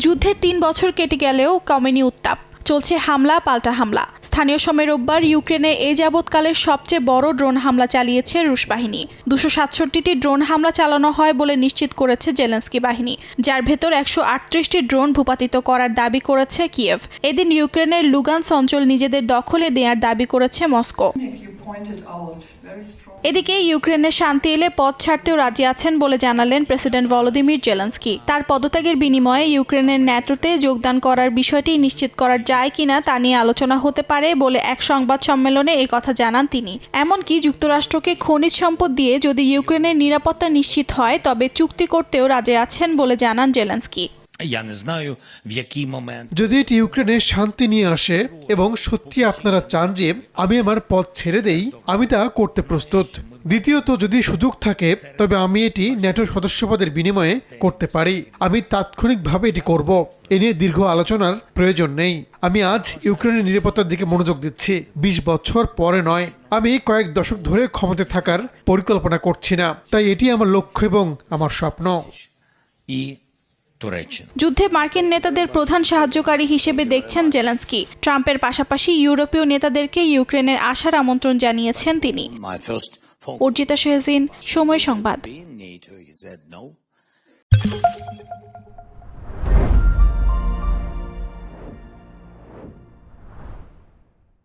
যুদ্ধের ৩ বছর কেটে গেলেও কমেনি উত্তাপ, চলছে হামলা পাল্টা হামলা। স্থানীয় সময় রোববার ইউক্রেনে এ যাবৎকালের সবচেয়ে বড় ড্রোন হামলা চালিয়েছে রুশ বাহিনী। ২৬৭টি ড্রোন হামলা চালানো হয় বলে নিশ্চিত করেছে জেলেনস্কি বাহিনী, যার ভেতর ১৩৮টি ড্রোন ভূপাতিত করার দাবি করেছে কিয়েভ। এদিন ইউক্রেনের লুগান্স অঞ্চল নিজেদের দখলে নেয়ার দাবি করেছে মস্কো। এদিকে ইউক্রেনের শান্তি এলে পদ ছাড়তেও রাজি আছেন বলে জানালেন প্রেসিডেন্ট ভলোদিমির জেলেনস্কি। তার পদত্যাগের বিনিময়ে ইউক্রেনের ন্যাটোতে যোগদান করার বিষয়টি নিশ্চিত করা যায় কিনা তা নিয়ে আলোচনা হতে পারে বলে এক সংবাদ সম্মেলনে এই কথা জানান তিনি। এমনকি যুক্তরাষ্ট্রকে খনিজ সম্পদ দিয়ে যদি ইউক্রেনের নিরাপত্তা নিশ্চিত হয় তবে চুক্তি করতেও রাজি আছেন বলে জানান জেলেনস্কি। যদি এটি ইউক্রেনের শান্তি নিয়ে আসে এবং সত্যি আপনারা চান যে আমি আমার পদ ছেড়ে দেই, আমি তা করতে প্রস্তুত। দ্বিতীয়ত, যদি সুযোগ থাকে তবে আমি এটি ন্যাটোর সদস্যপদের বিনিময়ে করতে পারি। আমি তাৎক্ষণিকভাবে এটি করব। এ নিয়ে দীর্ঘ আলোচনার প্রয়োজন নেই। আমি আজ ইউক্রেনের নিরাপত্তার দিকে মনোযোগ দিচ্ছি, ২০ বছর পরে নয়। আমি কয়েক দশক ধরে ক্ষমতায় থাকার পরিকল্পনা করছি না, তাই এটি আমার লক্ষ্য এবং আমার স্বপ্ন। যুদ্ধে মার্কিন নেতাদের প্রধান সাহায্যকারী হিসেবে দেখছেন জেলেনস্কি। ট্রাম্পের পাশাপাশি ইউরোপীয় নেতাদেরকে ইউক্রেনের আসার আমন্ত্রণ জানিয়েছেন তিনি। অর্জিতা শেহজিন, সময় সংবাদ।